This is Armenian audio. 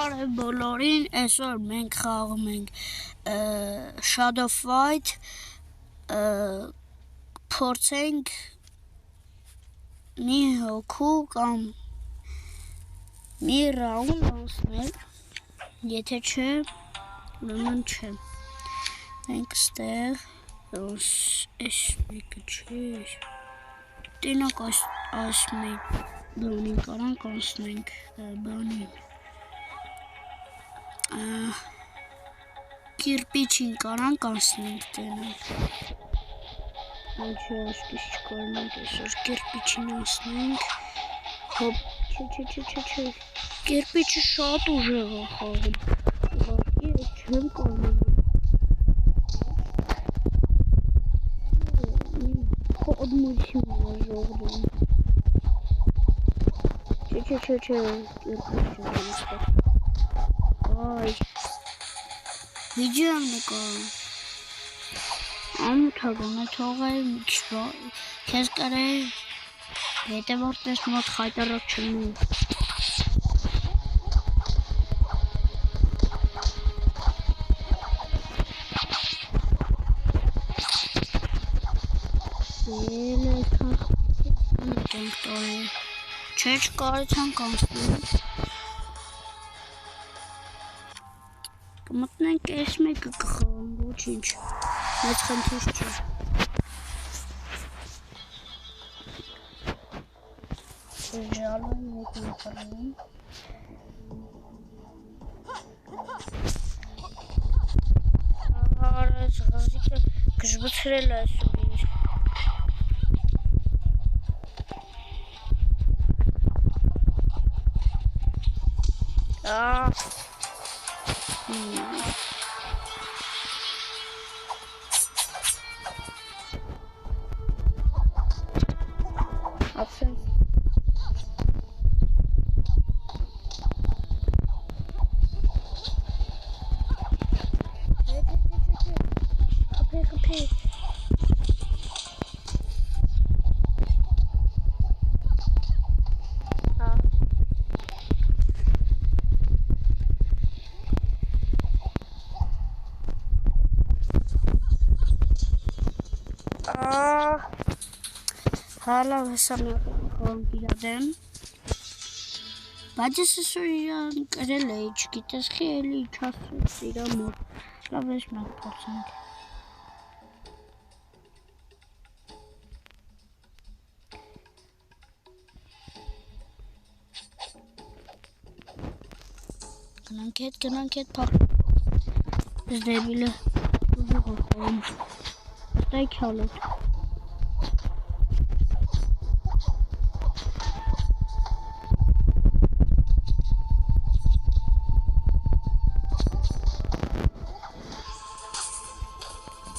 Բարև բոլորին, այսօր մենք խաղում ենք Shadow Fight, փորձենք մի հոգու կամ մի ռաունդ անցնել, եթե չէ, ուրեմն չէ, մենք ստեղ այս մեկը չէ, տենակ այս մեկ բանին կարանք անցնենք բանին, կիրպիչին կարանք անցնենք տենակ, Այջի ասկիս չկարնենք այսօր կիրպիչին անցնենք, հոպ, չէ, կիրպիչը շատ ուժեղ է խաղում, ուղղակի ես չեմ կարնում, խոդմություն է ժողվում, չէ, կիրպիչը անցնենք, այ, վիդեո եմ նկարում, ամութագոն է թողել մի քիչ քեզ կարել հետևորդես մոտ խայտարակ չլինի չէ չկարեցանք անցնել կմտնենք այս մեկը կխաղանք ոչինչ մեծ խնդիր չէ ժալու եմ մեկ նկարում այս ғազիկը գժբցրել է այսօր ինձ Absence. Kapı. Hala hesabını իրադեմ բայց ես այսօր իրան կրել էի չգիտես խի էլի չասեց իրա մոտ լավ ես մենք փորձենք գնանք հետ փախ ես դեպիլը ուժեղ խոմ ստայք հալոտ